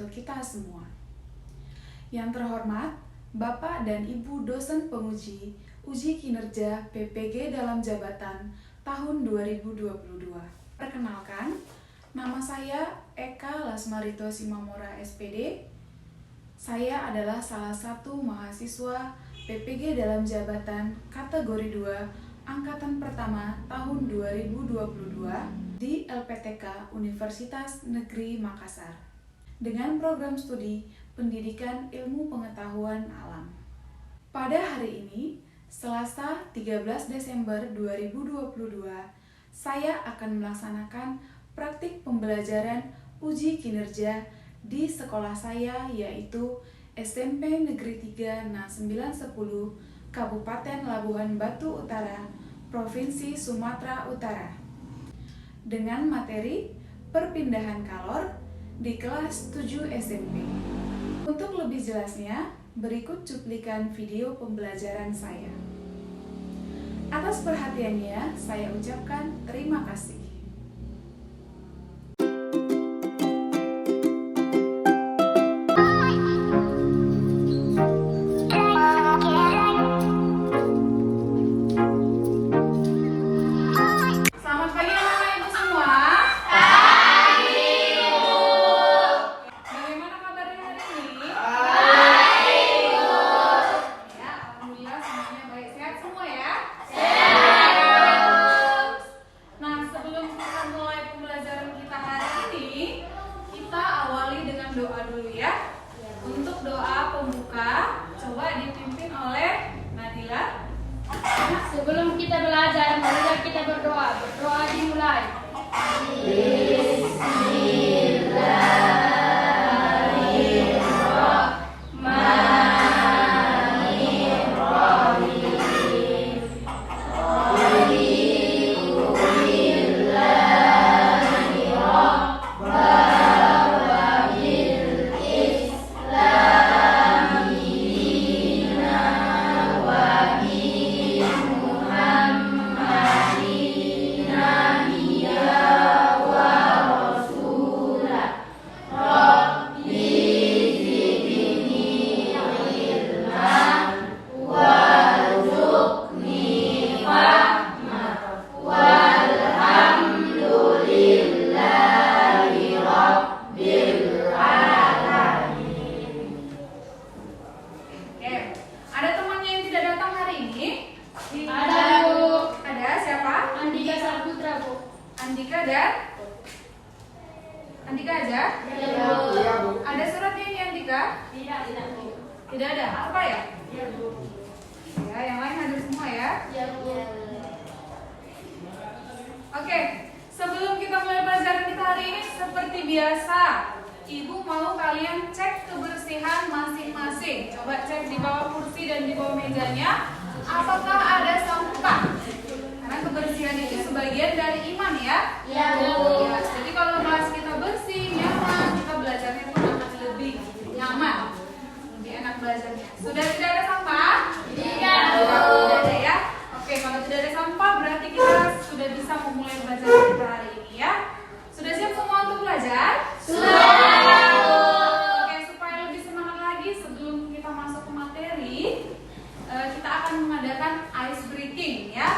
untuk kita semua. Yang terhormat, Bapak dan Ibu dosen penguji uji kinerja PPG dalam jabatan tahun 2022. Perkenalkan, nama saya Eka Lasmarito Simamora SPD. Saya adalah salah satu mahasiswa PPG dalam jabatan kategori 2 angkatan pertama tahun 2022 di LPTK Universitas Negeri Makassar dengan program studi Pendidikan Ilmu Pengetahuan Alam. Pada hari ini, Selasa 13 Desember 2022, saya akan melaksanakan praktik pembelajaran uji kinerja di sekolah saya, yaitu SMP Negeri 3 Nas 910 Kabupaten Labuhan Batu Utara, Provinsi Sumatera Utara, dengan materi perpindahan kalor di kelas 7 SMP. Untuk lebih jelasnya, berikut cuplikan video pembelajaran saya. Atas perhatiannya, saya ucapkan terima kasih. Selamat pagi anak-anak ibu semua. Pagi, Bu. Bagaimana kabarnya hari ini? Baik, Bu. Ya, alhamdulillah semuanya baik. Sehat semua ya? Sehat. Nah, sebelum kita mulai pembelajaran kita hari ini, kita awali dengan doa dulu ya. Untuk doa pembuka, coba dipimpin oleh Nadila. Sebelum kita belajar, marilah kita berdoa. Berdoa dimulai. Oke, ada temannya yang tidak datang hari ini? Ada, Bu. Ada siapa? Andika Saputra, Bu. Andika dan Andika aja? Iya, Bu. Ada suratnya ini Andika? Tidak, Bu. Tidak ada. Apa ya? Iya, Bu. Ya, yang lain hadir semua ya. Iya, Bu. Oke, sebelum kita mulai pelajaran kita hari ini, seperti biasa, Ibu mau kalian cek kebersihan masing-masing. Coba cek di bawah kursi dan di bawah mejanya, apakah ada sampah? Karena kebersihan itu sebagian dari iman ya. Iya, Bu. Ya, jadi kalau kelas kita bersih, nyaman, kita belajarnya pun akan lebih nyaman, lebih enak belajarnya. Sudah tidak ada sampah? Tidak, Bu. Tidak ada ya. Oke, kalau tidak ada sampah berarti kita sudah bisa memulai pelajaran kita hari ini ya. Sudah siap semua untuk belajar? Sudah, Bu. Oke, supaya lebih semangat lagi sebelum kita masuk ke materi, kita akan mengadakan ice breaking ya.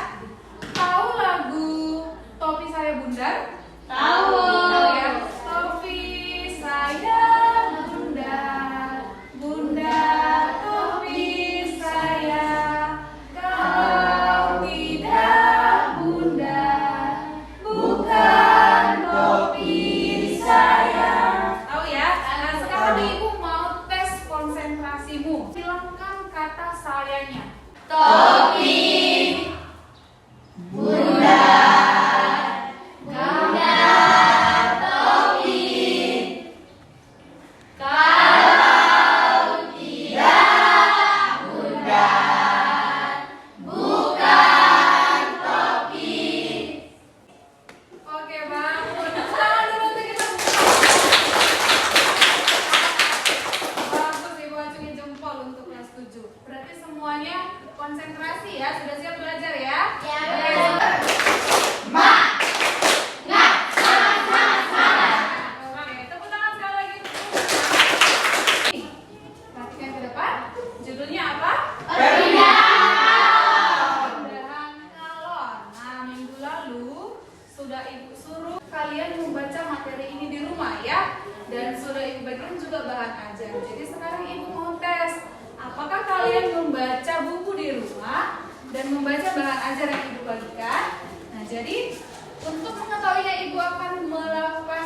sudah Ibu suruh kalian membaca materi ini di rumah ya. Dan sudah Ibu bagikan juga bahan ajar. Jadi sekarang Ibu mau tes, apakah kalian membaca buku di rumah dan membaca bahan ajar yang Ibu bagikan? Nah, jadi untuk mengetahuinya Ibu akan melakukan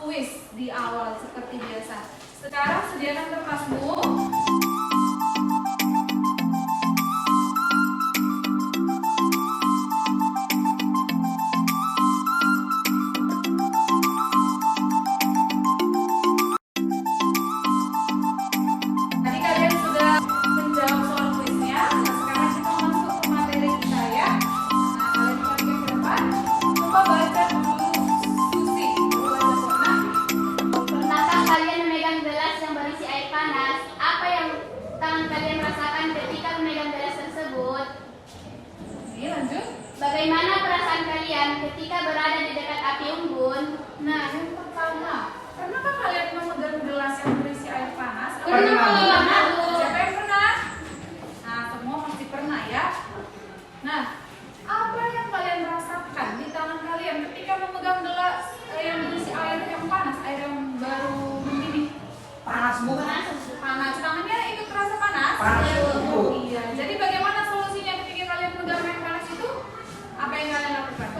kuis di awal seperti biasa. Sekarang sediakan kertasmu. Tadi kalian sudah menjawab soal kuisnya. Nah, sekarang kita masuk ke materi kita ya. Nah, kalian perhatikan ke depan. Coba baca dulu Susi. Coba baca. Pernahkah kalian memegang gelas yang berisi air panas? Apa yang tangan kalian rasakan ketika memegang gelas tersebut? Ini lanjut. Bagaimana perasaan kalian ketika berada di dekat api unggun? Nah, yang pertama, pernahkah kalian memegang gelas yang berisi air panas? Pernah. Siapa yang pernah? Nah, semua pasti pernah ya. Nah, apa yang kalian rasakan di tangan kalian ketika memegang gelas yang berisi air yang panas, air yang baru mendidih? Panas bu. Panas, tangannya ikut terasa panas? Panas, Bu. Iya. Jadi bagaimana solusinya ketika kalian memegang air panas itu? Apa yang kalian lakukan?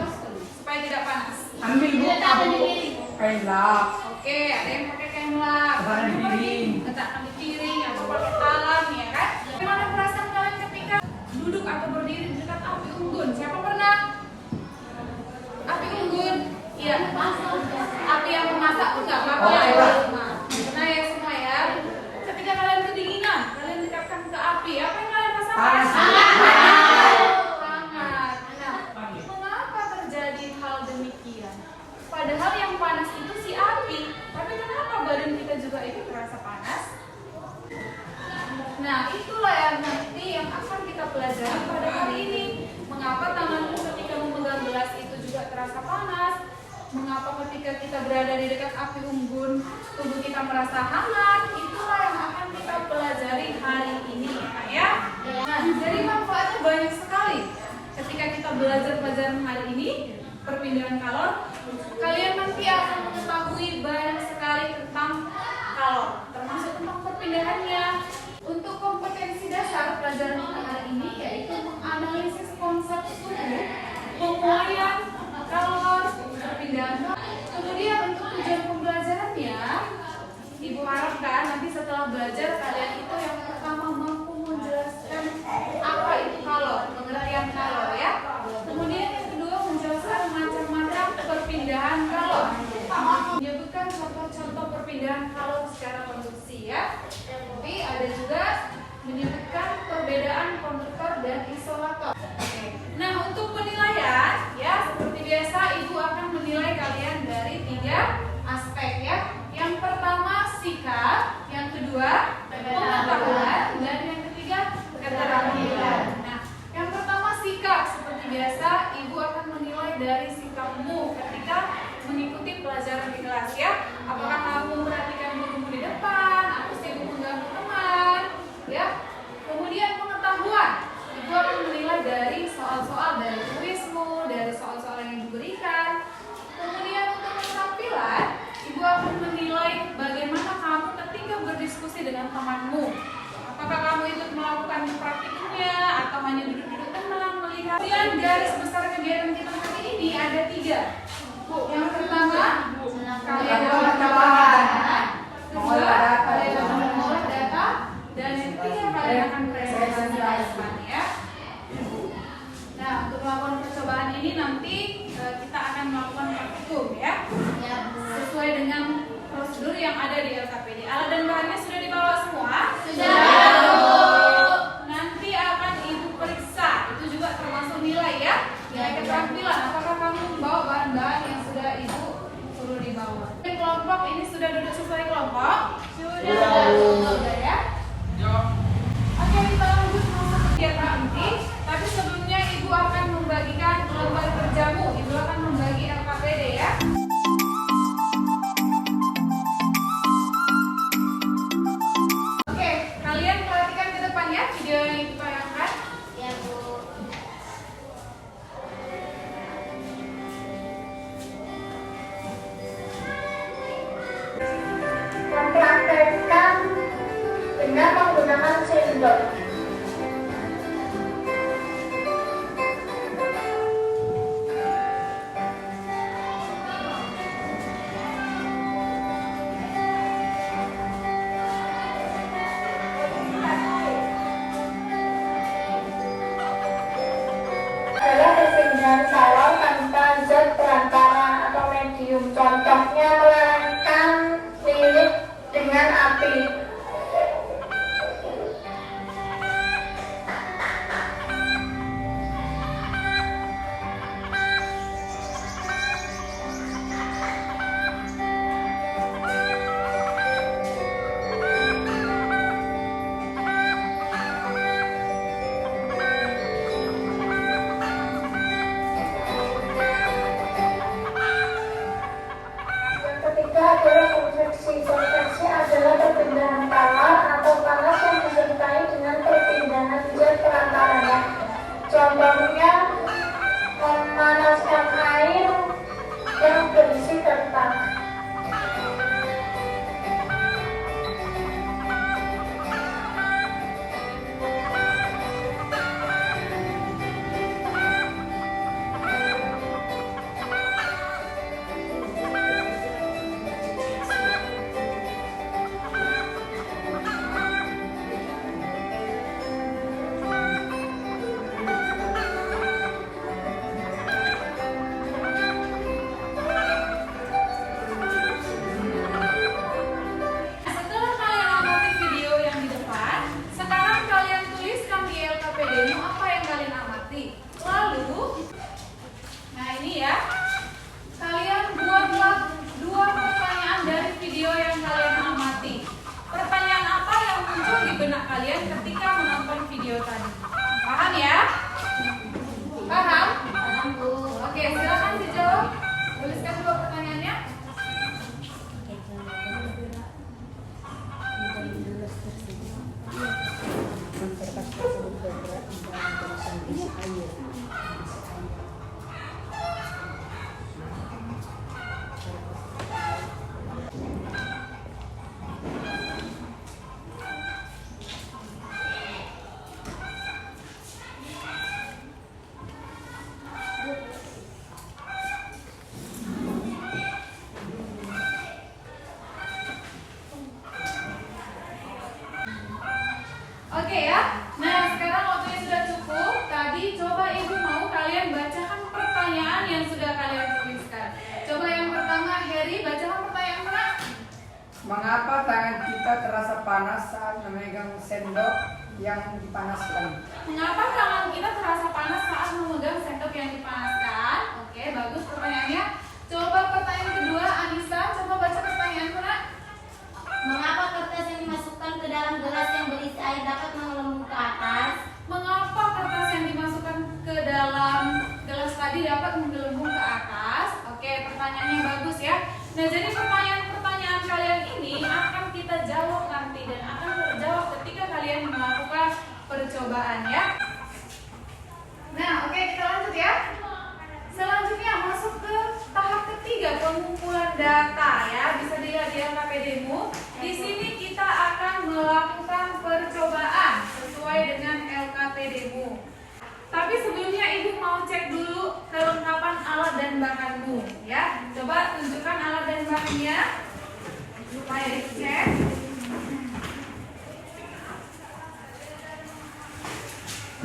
Supaya tidak panas. Ambil bu, Letakkan aku di piring. kain lap. Oke, ada yang pakai kain lap, Letakkan di piring. letakkan di piring atau pakai talam ya kan? Bagaimana perasaan kalian ketika duduk atau berdiri di dekat api unggun? Siapa pernah? Api unggun? Iya. Api yang memasak pun nggak apa-apa Oh, ya. iya. Nah, pernah ya semua ya. Ketika kalian kedinginan, kalian dekatkan ke api, apa yang kalian rasakan? Panas. Hangat. Nah, mengapa terjadi hal demikian? Padahal yang panas itu si api, tapi kenapa badan kita juga ikut terasa panas? Nah, itulah yang nanti yang akan kita pelajari pada hari ini. Mengapa tanganmu ketika memegang gelas itu juga terasa panas? Mengapa ketika kita berada di dekat api unggun, tubuh kita merasa hangat? Itulah yang akan kita pelajari hari ini ya. Nah, jadi manfaatnya banyak sekali. Ketika kita belajar pelajaran hari ini, perpindahan kalor, kalian nanti akan mengetahui banyak sekali tentang kalor, termasuk tentang perpindahannya. Untuk kompetensi dasar pelajaran kita hari ini yaitu menganalisis konsep suhu, penguaian, kalor, perpindahan. Kemudian untuk tujuan pembelajarannya, Ibu harapkan nanti setelah belajar kalian itu yang pertama mampu menjelaskan apa itu kalor, pengertian kalor ya. Kemudian yang kedua menjelaskan macam-macam perpindahan kalor. Menyebutkan contoh-contoh perpindahan kalor secara konduksi ya. Tapi ada juga menyebutkan perbedaan konduktor dan isolator. Oke. Nah, untuk penilaian ya seperti biasa Ibu akan menilai kalian dari 3 aspek ya. Yang pertama sikap, yang kedua pengetahuan, dan yang ketiga keterampilan. Nah, yang pertama sikap seperti biasa Ibu akan menilai dari sikapmu ketika mengikuti pelajaran di kelas ya. Apakah kamu memperhatikan gurumu di depan atau sibuk mengganggu teman ya. Kemudian pengetahuan, Ibu akan menilai dari soal-soal dari kuismu, dari soal-soal yang diberikan. Kemudian untuk keterampilan, Ibu akan menilai bagaimana kamu ketika berdiskusi dengan temanmu. Apakah kamu ikut melakukan praktiknya atau hanya duduk-duduk tenang melihat. Kemudian garis besar kegiatan kita hari ini ada 3. Yang pertama, kalian dapat data. Kedua, kalian akan mengolah data. Dan yang ketiga, kalian akan presentasikan ya. Nah, untuk melakukan percobaan ini nanti kita akan melakukan praktikum ya. Sesuai dengan prosedur yang ada di LKPD. Alat dan bahannya sudah dibawa semua? Sudah. Nanti akan Ibu periksa. Itu juga termasuk nilai ya. Nilai keterampilan. Apakah kamu membawa bahan-bahan yang sudah Ibu suruh dibawa? Kelompok ini sudah duduk sesuai kelompok? Sudah ya. Oke, kita lanjut masuk kegiatan inti. Tapi sebelumnya Ibu akan membagikan lembar kerjamu. Ibu akan membagi LKPD ya. Oke, kalian perhatikan ke depan ya video yang Ibu tayangkan. Ya, Bu. sendok. Adalah kesenian salon tanpa zat perantara atau medium. Contohnya melelehkan lilin dengan api. Yang ketiga adalah konveksi. Konveksi adalah perpindahan kawat atau panas yang disertai dengan perpindahan zat perantaranya. Contohnya memanaskan air yang berisi kertas. Setelah kalian amati video yang di depan, sekarang kalian tuliskan di LKPD-mu apa yang kalian amati. Lalu, nah ini ya, kalian buatlah 2 pertanyaan dari video yang kalian amati. Pertanyaan apa yang muncul di benak kalian ketika menonton video tadi? Paham ya? Paham? Oke, silakan dijawab. Tuliskan 2 pertanyaannya. Oke ya. Nah, sekarang waktunya sudah cukup. Tadi coba Ibu mau kalian bacakan pertanyaan yang sudah kalian tuliskan. Coba yang pertama, Heri, bacakan pertanyaan mana? Mengapa tangan kita terasa panas saat memegang sendok yang dipanaskan? Mengapa tangan kita terasa panas saat memegang sendok yang dipanaskan? Oke, bagus pertanyaannya. Coba pertanyaan kedua, Anissa, coba baca pertanyaan mana? Mengapa kertas yang dimasukkan ke dalam gelas yang berisi air dapat mengelembung ke atas? Mengapa kertas yang dimasukkan ke dalam gelas tadi dapat menggelembung ke atas? Oke, pertanyaannya bagus ya. Nah, jadi pertanyaan-pertanyaan kalian ini akan kita jawab nanti dan akan terjawab ketika kalian melakukan percobaan ya. Nah, oke, kita lanjut ya. Selanjutnya masuk ke tahap ketiga, pengumpulan data ya. Bisa dilihat di LKPD-mu. Di sini kita akan melakukan percobaan sesuai dengan LKPD-mu. Tapi sebelumnya Ibu mau cek dulu kelengkapan alat dan bahanmu ya. Coba tunjukkan alat dan bahannya supaya dicek.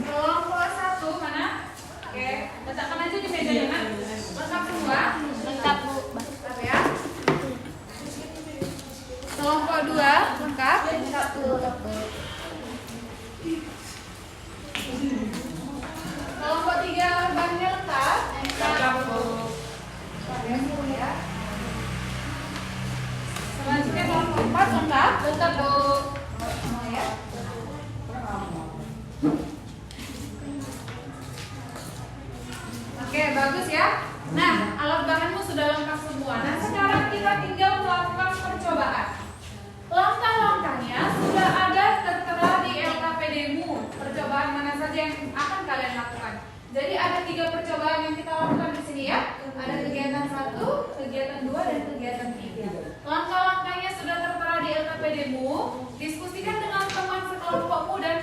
Kelompok 1 mana? Oke, letakkan aja di mejanya nak. Lengkap semua? Lengkap, Bu. Lengkap ya. Kelompok 2 lengkap? Lengkap, Bu. Kelompok 3 bahannya lengkap? Lengkap, Bu. Ya. Selanjutnya kelompok 4 lengkap? Lengkap, Bu. Semua ya. Oke, bagus ya. Nah, alat bahanmu sudah lengkap semua. Nah, sekarang kita tinggal melakukan percobaan. Langkah-langkahnya sudah ada tertera di LKPD-mu. Percobaan mana saja yang akan kalian lakukan. Jadi ada 3 percobaan yang kita lakukan di sini ya. Ada kegiatan 1, kegiatan 2, dan kegiatan 3. Langkah-langkahnya sudah tertera di LKPD-mu. Diskusikan dengan teman sekelompokmu dan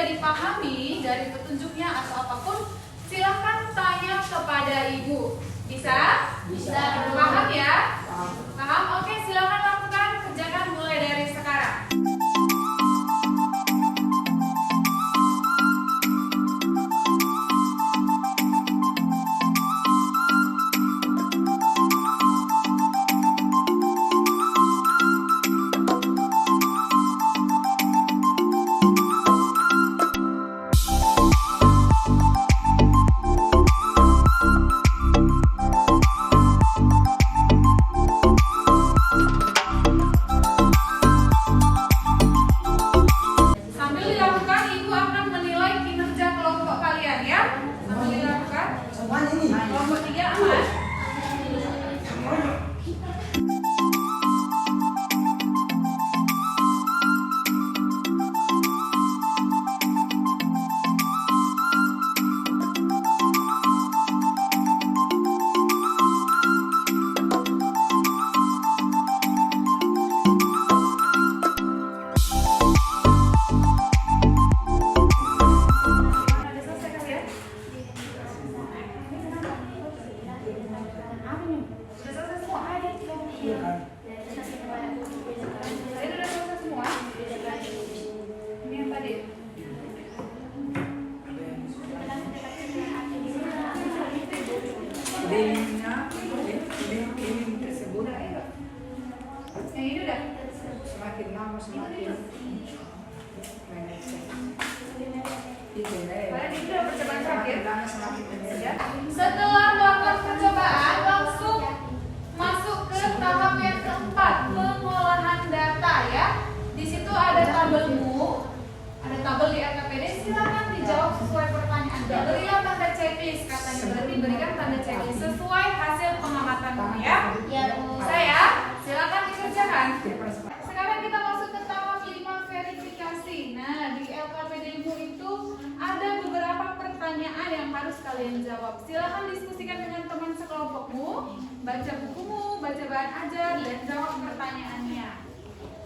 tidak dipahami dari petunjuknya atau apapun, silahkan tanya kepada ibu. Bisa? Bisa. Paham ya? Paham. Paham? Oke, silahkan lakukan, kerjakan mulai dari sekarang. Sambil dilakukan, ibu akan menilai kinerja kelompok kalian ya. Sambil dilakukan. Semuanya ini. Kelompok 3 aman. Ada selesai kalian? Sudah selesai semua? Iya kan? Saya sudah selesai semua? Ini yang tadi. Link tersebut Yang ini udah? semakin lama semakin mengecek. Itu ya. Kalian ini udah percobaan terakhir? Semakin lama semakin mengecek. Ya. Setelah melakukan percobaan, langsung masuk ke tahap yang keempat, pengolahan data ya. Di situ ada tabelmu, ada tabel di LKPD. Silakan dijawab sesuai pertanyaan. Berilah tanda checklist katanya. Berarti berikan tanda checklist sesuai hasil pengamatanmu ya. Ya, Bu. Saya, silakan dikerjakan. Sekarang kita masuk ke tahap 5 verifikasi. Nah, di LKPD-mu itu ada beberapa pertanyaan yang harus kalian jawab. Silakan diskusikan dengan teman sekelompokmu, baca bukumu, baca bahan ajar, dan jawab pertanyaannya.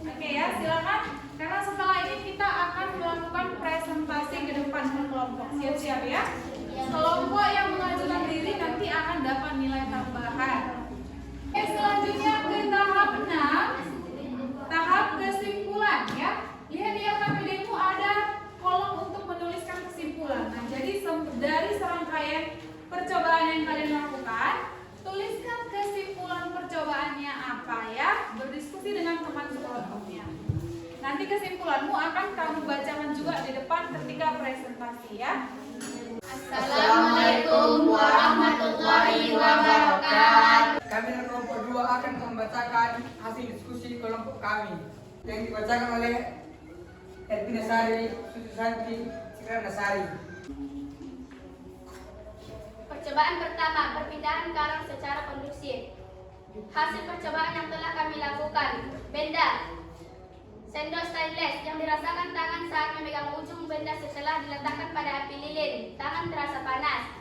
Oke ya, silakan. Karena setelah ini kita akan melakukan presentasi ke depan ke kelompok. Siap-siap ya. Kelompok yang mengajukan diri nanti akan dapat nilai tambahan. Oke, selanjutnya ke tahap 6. Tahap kesimpulan ya. Lihat di LKPD-mu ada kolom untuk menuliskan kesimpulan. Nah, jadi dari serangkaian percobaan yang kalian lakukan, tuliskan kesimpulan percobaannya apa ya. Berdiskusi dengan teman sekelompoknya. Nanti kesimpulanmu akan kamu bacakan juga di depan ketika presentasi ya. Assalamualaikum warahmatullahi wabarakatuh. Kami dari kelompok 2 akan membacakan hasil diskusi kelompok kami yang dibacakan oleh Elvi Nasari, Susanti, Sikra Nasari. Percobaan pertama, perpindahan karang secara kondusif. Hasil percobaan yang telah kami lakukan. Benda sendok stainless yang dirasakan tangan saat memegang ujung benda setelah diletakkan pada api lilin. Tangan terasa panas.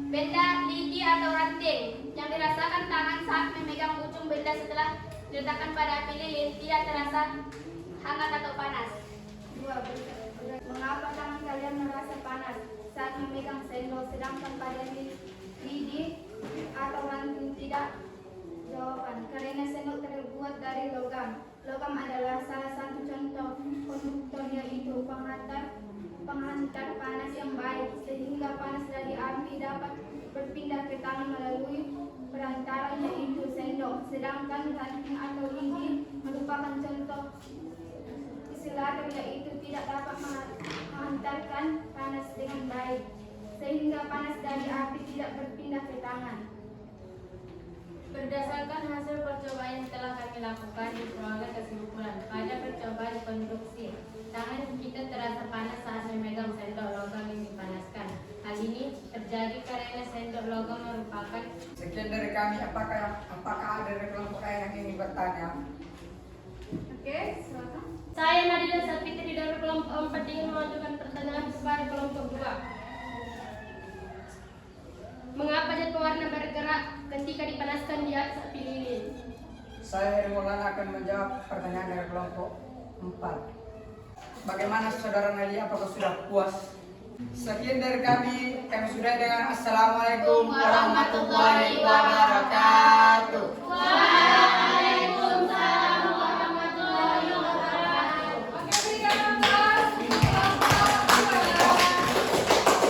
Benda lidi atau ranting yang dirasakan tangan saat memegang ujung benda setelah diletakkan pada api lilin tidak terasa hangat atau panas. 2. Mengapa tangan kalian merasa panas saat memegang sendok sedangkan pada lidi atau ranting tidak? Jawaban, karena sendok terbuat dari logam. Logam adalah salah satu contoh konduktor, yaitu penghantar panas yang baik, sehingga panas dari api dapat berpindah ke tangan melalui perantara, yaitu sendok. Sedangkan ranting atau lidi merupakan contoh isolator, yaitu tidak dapat menghantarkan panas dengan baik, sehingga panas dari api tidak berpindah ke tangan. Berdasarkan hasil percobaan yang telah kami lakukan, diperoleh kesimpulan pada percobaan konduksi, tangan kita terasa panas saat memegang sendok logam yang dipanaskan. Hal ini terjadi karena sendok logam merupakan. Sekian dari kami. Apakah ada dari kelompok lain yang ingin bertanya? Oke, silakan. Saya Nadila Sapitri dari kelompok 4 ingin mengajukan pertanyaan kepada kelompok 2. Mengapa zat pewarna bergerak ketika dipanaskan di atas api lilin? Saya Heri Maulana akan menjawab pertanyaan dari kelompok 4. Bagaimana saudara Nadia, apakah sudah puas? Sekian dari kami sudah dengan Assalamualaikum warahmatullahi wabarakatuh. Waalaikumsalam warahmatullahi wabarakatuh. Oke, berikan aplaus.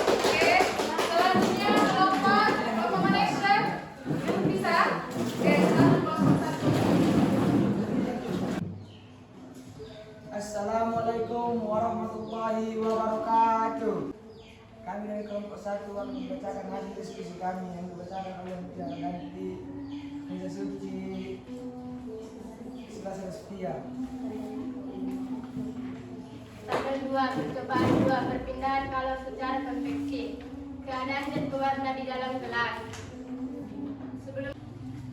Oke, selanjutnya kelompok mana yang sudah? Yang bisa? Oke, satu kelompok satu. Assalamualaikum warahmatullahi wabarakatuh. Kami dari kelompok 1 akan membacakan hasil diskusi kami yang dibacakan oleh Pidana Ganti Nisa Suci Selasa Setia. Tabel 2, percobaan 2, perpindahan kalau secara konveksi. Keadaan dan pewarna di dalam kelas. Sebelum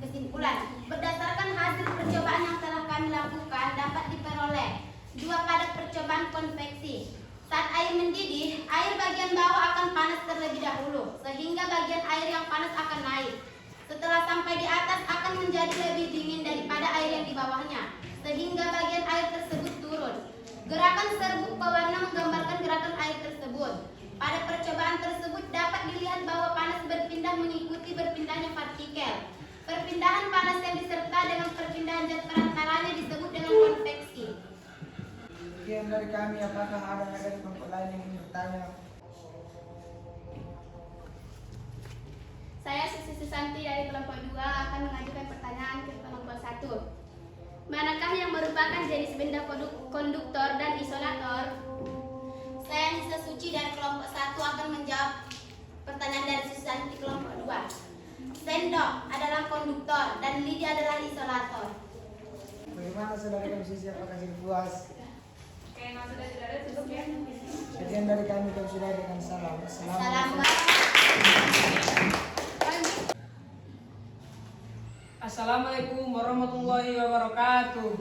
Kesimpulan, berdasarkan hasil percobaan yang telah kami lakukan dapat diperoleh 2 pada percobaan konveksi. Saat air mendidih, air bagian bawah akan panas terlebih dahulu, sehingga bagian air yang panas akan naik. Setelah sampai di atas akan menjadi lebih dingin daripada air yang di bawahnya, sehingga bagian air tersebut turun. Gerakan serbuk pewarna menggambarkan gerakan air tersebut. Pada percobaan tersebut dapat dilihat bahwa panas berpindah mengikuti berpindahnya partikel. Perpindahan panas yang disertai dengan perpindahan zat perantaranya disebut dengan konveksi. Sekian dari kami, apakah ada dari kelompok lain yang ingin bertanya? Saya Susi Susanti dari kelompok 2 akan mengajukan pertanyaan ke kelompok 1. Manakah yang merupakan jenis benda konduktor dan isolator? Saya Nisa Suci dari kelompok 1 akan menjawab pertanyaan dari Susanti kelompok 2. Sendok adalah konduktor dan lidi adalah isolator. Bagaimana saudara kami sisi, apakah sudah puas? Oke, nah saudara-saudara tutup ya. Sekian dari kami sudah dengan salam. Assalamualaikum. Assalamualaikum warahmatullahi wabarakatuh.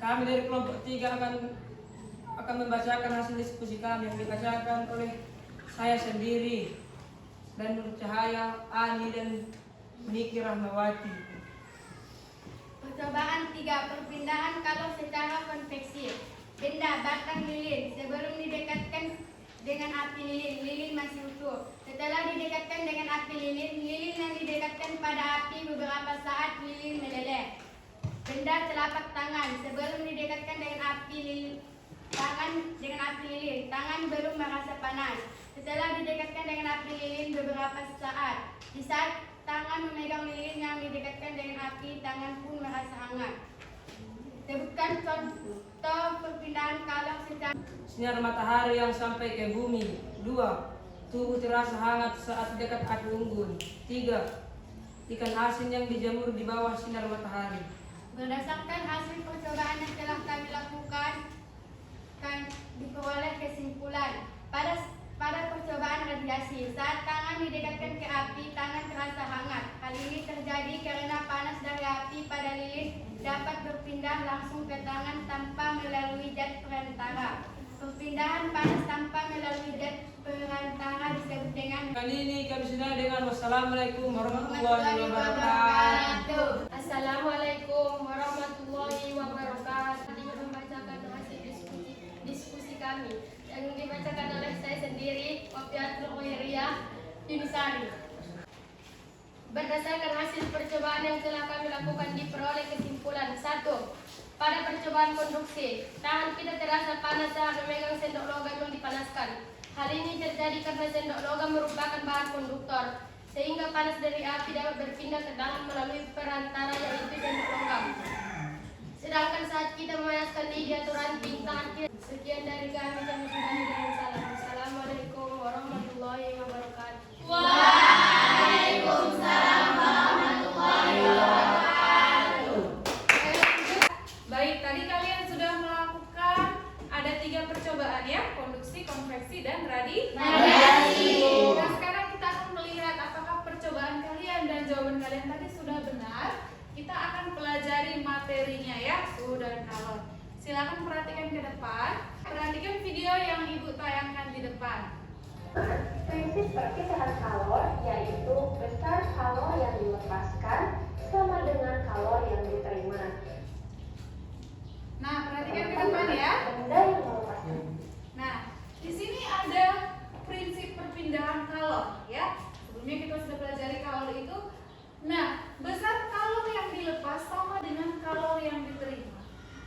Kami dari kelompok 3 akan membacakan hasil diskusi kami yang dibacakan oleh saya sendiri dan Nur Cahaya, Ani dan Niki Rahmawati. Percobaan 3, perpindahan kalau secara konveksi. Benda batang lilin sebelum didekatkan dengan api lilin masih utuh. Setelah didekatkan dengan api lilin yang didekatkan pada api beberapa saat lilin meleleh. Benda telapak tangan sebelum didekatkan dengan api lilin, tangan belum merasa panas. Setelah didekatkan dengan api lilin beberapa saat, di saat tangan memegang lilin yang didekatkan dengan api, tangan pun merasa hangat. Sebutkan contoh perpindahan kalau secara Sinar matahari yang sampai ke bumi. 2. Tubuh terasa hangat saat dekat api unggun. 3. Ikan asin yang dijemur di bawah sinar matahari. berdasarkan hasil percobaan yang telah kami lakukan, diperoleh kesimpulan. Pada percobaan radiasi, saat tangan didekatkan ke api, tangan terasa hangat. Hal ini terjadi karena panas dari api pada lilin dapat berpindah langsung ke tangan tanpa melalui zat perantara. Perpindahan panas tanpa melalui zat perantara disebut dengan Kali ini kami sudah dengan wassalamualaikum warahmatullahi wabarakatuh. Assalamualaikum warahmatullahi wabarakatuh. Membacakan hasil diskusi kami yang dibacakan oleh saya sendiri, Wafiatul Khairiyah Yunisari. Berdasarkan hasil percobaan yang telah kami lakukan diperoleh kesimpulan 1. Pada percobaan konduksi, tangan kita terasa panas saat memegang sendok logam yang dipanaskan. Hal ini terjadi karena sendok logam merupakan bahan konduktor, sehingga panas dari api dapat berpindah ke dalam melalui perantara yaitu sendok logam. Sedangkan saat kita memanaskan lidi atau ranting tangan kita. Sekian dari kami sudah dengan salam. Assalamualaikum warahmatullahi wabarakatuh. Waalaikumsalam warahmatullahi wabarakatuh. Baik, tadi kalian sudah melakukan ada 3 percobaan ya, konduksi, konveksi, dan radiasi. Nah, sekarang kita akan melihat apakah percobaan kalian dan jawaban kalian tadi sudah benar. Kita akan pelajari materinya ya, suhu dan kalor. Silakan perhatikan ke depan. Perhatikan video yang ibu tayangkan di depan. Prinsip perpisahan kalor yaitu besar kalor yang dilepaskan sama dengan kalor yang diterima. Nah, perhatikan ke depan ya. Benda yang melepaskan. Nah, di sini ada prinsip perpindahan kalor ya. Sebelumnya kita sudah pelajari kalor itu. Nah, besar kalor yang dilepas sama dengan kalor yang diterima.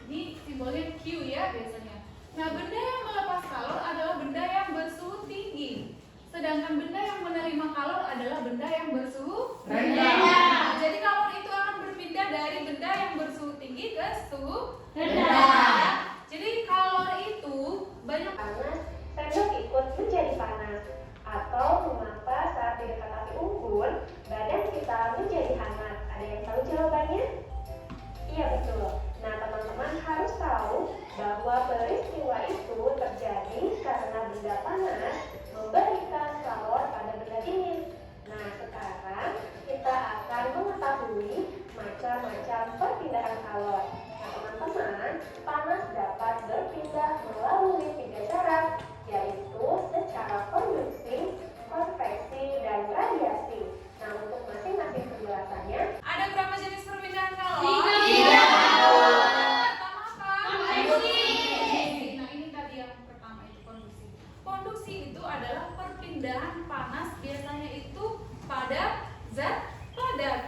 Ini simbolnya Q ya biasanya. Nah, benda yang melepas kalor adalah benda yang bersuhu tinggi. Sedangkan benda yang menerima kalor adalah benda yang bersuhu rendah. Nah, jadi kalor itu akan berpindah dari benda yang bersuhu tinggi ke suhu rendah. Jadi kalor itu banyak Panas, sendok ikut menjadi panas. Atau mengapa saat di dekat api unggun, badan kita menjadi hangat? Ada yang tahu jawabannya? Iya betul. Nah teman-teman harus tahu bahwa peristiwa itu terjadi karena benda panas memberikan kalor pada benda dingin. Nah sekarang kita akan mengetahui macam-macam perpindahan kalor. Nah teman-teman, panas dapat berpindah melalui 3 cara, yaitu secara konduksi, konveksi, dan radiasi. Nah untuk masing-masing penjelasannya, ada berapa jenis perpindahan kalor? 3. Pertama apa? Konduksi. Nah ini tadi yang pertama itu konduksi. Konduksi itu adalah perpindahan panas biasanya itu pada zat padat,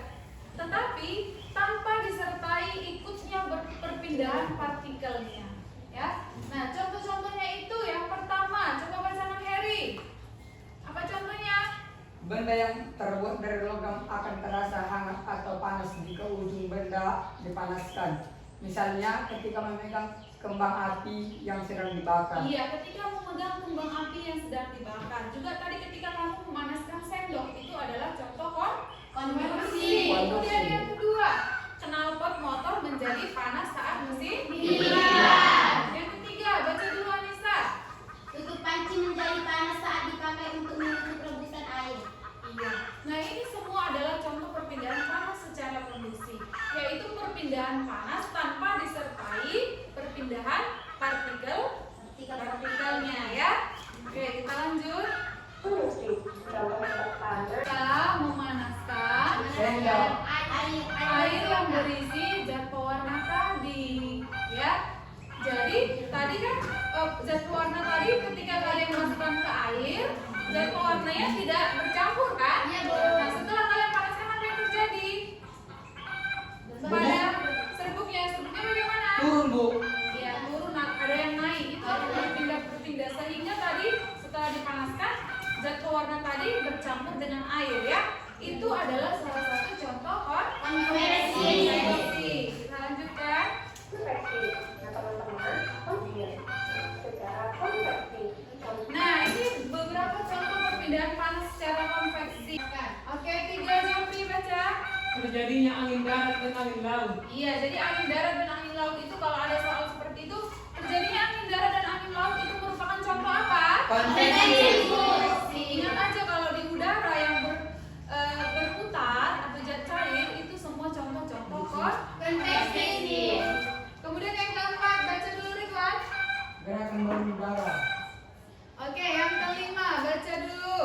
tetapi tanpa disertai ikutnya perpindahan partikelnya. Ya. Nah contoh-contohnya itu yang pertama, coba bacakan Harry. Apa contohnya? Benda yang terbuat dari logam akan terasa hangat atau panas jika ujung benda dipanaskan. Misalnya ketika memegang kembang api yang sedang dibakar. Iya, ketika memegang kembang api yang sedang dibakar. Juga tadi ketika kamu memanaskan sendok itu adalah contoh konveksi. Kemudian yang kedua, knalpot motor menjadi panas saat mesin dingin. Yang ketiga, baca dulu Anissa. Tutup panci menjadi panas saat dipakai untuk menutup rebusan air. Iya. Nah ini semua adalah contoh perpindahan panas secara konduksi, yaitu perpindahan panas tanpa disertai perpindahan partikelnya ya. Oke, kita lanjut. konduksi. Contoh yang pertama, Kita memanaskan Sendok. air yang berisi zat pewarna tadi, ya. Jadi tadi kan zat pewarna tadi ketika kalian masukkan ke air, zat pewarnanya tidak bercampur kan? Iya, Bu. Nah setelah kalian panaskan apa yang terjadi? Pada serbuknya bagaimana? Turun bu. Iya turun, ada yang naik itu berpindah sehingga tadi setelah dipanaskan zat pewarna tadi bercampur dengan air ya. Itu adalah salah satu contoh konveksi. Kita lanjutkan. konveksi. Nah teman-teman, kemudian secara konveksi. Nah ini beberapa contoh perpindahan panas secara konveksi. Oke, 3 Jompi baca. Terjadinya angin darat dan angin laut. Iya, jadi angin darat dan angin laut itu kalau ada soal seperti itu, terjadinya angin darat dan angin laut itu merupakan contoh apa? Konveksi. Ingat aja kalau di udara yang berputar atau zat cair itu semua contoh-contoh konveksi. Kemudian yang keempat, baca dulu Ridwan. Gerakan balon udara. Oke, yang kelima, baca dulu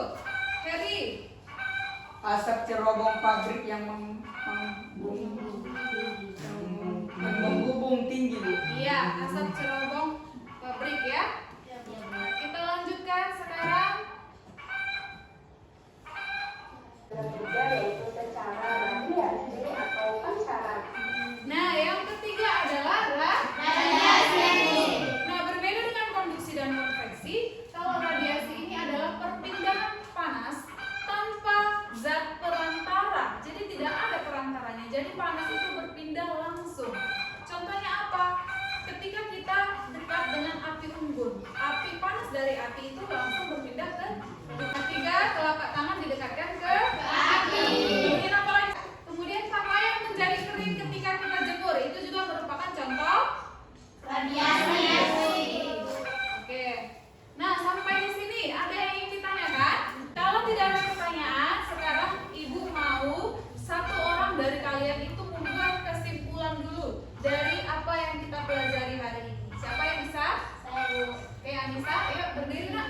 Harry. Asap cerobong pabrik yang menghubung tinggi bu. Iya, asap cerobong pabrik ya. Kita lanjutkan sekarang. Yang ketiga yaitu secara radiasi atau pancaran. Nah, yang ketiga adalah Radiasi. Nah, berbeda dengan konduksi dan konveksi, kalau radiasi ini adalah perpindahan panas tanpa zat perantara. Jadi tidak ada perantaranya. Jadi panas itu berpindah langsung. Contohnya apa? Ketika kita dekat dengan api unggun, api panas dari api itu langsung berpindah ke ketiga, telapak tangan didekatkan ke api. Kemudian apa lagi? Kemudian pakaian menjadi kering ketika kita jemur, itu juga merupakan contoh Radiasi. Oke. Nah, sampai di sini ada yang ingin ditanyakan? Kalau tidak ada pertanyaan, sekarang Ibu mau satu orang dari kalian itu membuat kesimpulan dulu dari apa yang kita pelajari hari ini. Siapa yang bisa? Saya Bu. Oke, Anissa, ayo berdiri nak.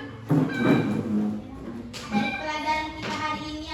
Dari pelajaran kita hari ini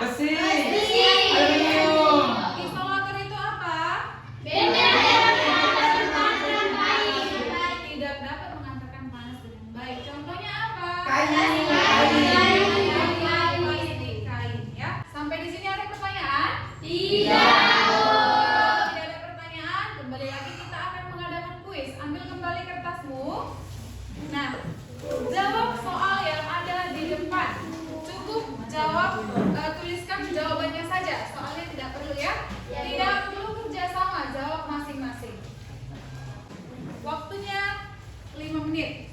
Besi. Besi. Aluminium. Insolator itu apa? Benda yang mengantarkan panas dengan baik. Tidak dapat mengantarkan panas dengan baik. Contohnya apa? Kayu. Pasti kain ya. Sampai di sini ada pertanyaan? Tidak. Kalau tidak ada pertanyaan, kembali lagi kita akan mengadakan kuis. Ambil kembali kertasmu. Nah, jawab soal yang ada di depan. Cukup jawab, tuliskan jawabannya saja. Soalnya tidak perlu ya. Tidak perlu kerjasama, jawab masing-masing. Waktunya 5 menit.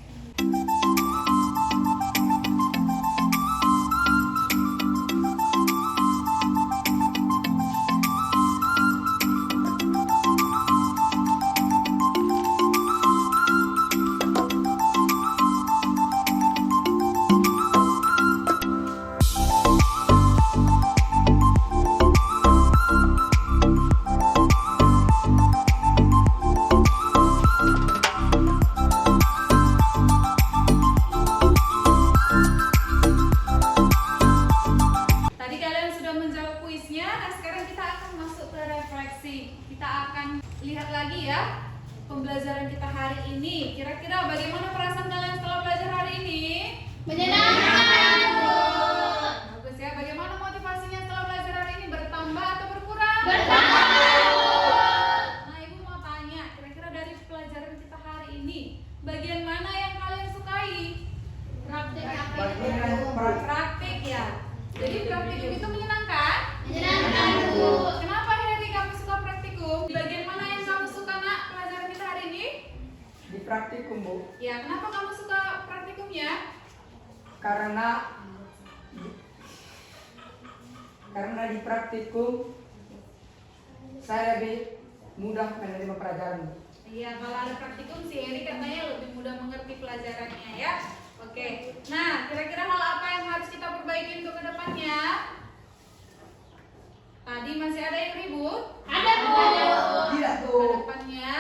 Tadi kalian sudah menjawab kuisnya. Nah, sekarang kita akan masuk ke refleksi. Kita akan lihat lagi ya pembelajaran kita hari ini. Kira-kira bagaimana perasaan kalian setelah belajar hari ini? Menyenangkan. Bagus ya. Bagaimana motivasinya setelah belajar hari ini? Bertambah atau berkurang? Bertambah. Nah, Ibu mau tanya, kira-kira dari pelajaran kita hari ini, bagian mana yang kalian sukai? Praktik apa Bagian itu? Praktik ya. Jadi praktikum itu menyenangkan? Menyenangkan, Bu. Kenapa Heri kamu suka praktikum? Di bagian mana yang kamu suka nak pelajaran kita hari ini? Di praktikum, Bu. Ya, kenapa kamu suka praktikumnya? Karena di praktikum saya lebih mudah menerima pelajaran. Iya, kalau ada praktikum si Heri katanya lebih mudah mengerti pelajarannya ya. Oke. Nah, kira-kira hal apa yang harus kita perbaiki untuk kedepannya? Tadi masih ada yang ribut? Ada, Bu. Tidak, Bu. Kedepannya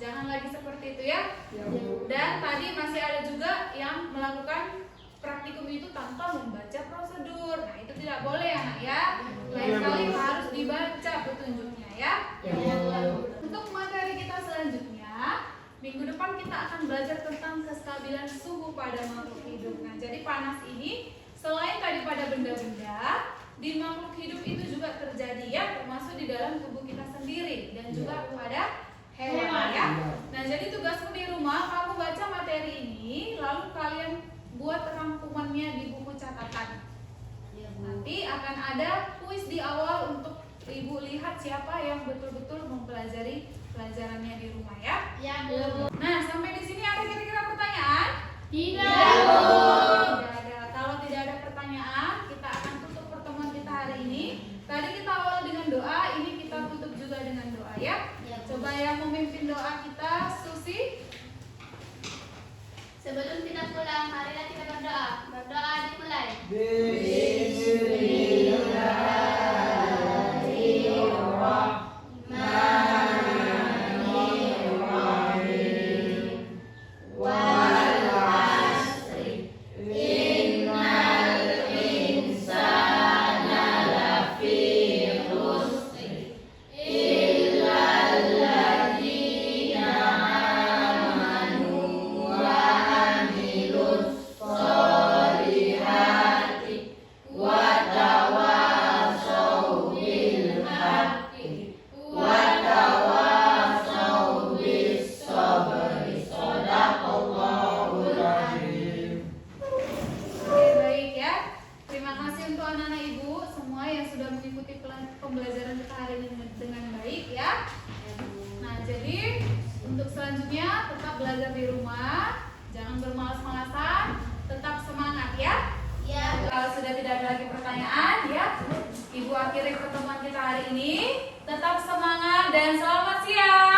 jangan lagi seperti itu ya. Ya, Bu. Dan tadi masih ada juga yang melakukan praktikum itu tanpa membaca prosedur. Nah, itu tidak boleh anak ya. Lain kali harus dibaca petunjuknya ya. Untuk materi kita selanjutnya, minggu depan kita akan belajar tentang kestabilan suhu pada makhluk hidup. Nah, jadi panas ini selain tadi pada benda-benda, di makhluk hidup itu juga terjadi ya, termasuk di dalam tubuh kita sendiri dan juga pada hewan ya. Nah, jadi tugasmu di rumah kamu baca materi ini, lalu kalian buat rangkumannya di buku catatan. Nanti akan ada kuis di awal untuk Ibu lihat siapa yang betul-betul mempelajari pelajarannya di rumah ya. Ya, Bu. Nah, sampai di sini ada kira-kira pertanyaan? Tidak, Bu. Tidak ada. Kalau tidak ada pertanyaan, kita akan tutup pertemuan kita hari ini. Tadi kita awal dengan doa, ini kita tutup juga dengan doa ya. Coba yang memimpin doa kita, Susi. Sebelum kita pulang, marilah kita berdoa. Berdoa dimulai. Oke, baik ya. Terima kasih untuk anak-anak Ibu semua yang sudah mengikuti pembelajaran kita hari ini dengan baik ya. Nah, jadi untuk selanjutnya tetap belajar di rumah, jangan bermalas-malasan, tetap semangat ya. Ya. Kalau sudah tidak ada lagi pertanyaan ya, Ibu akhiri pertemuan kita hari ini. Tetap semangat dan selamat siang.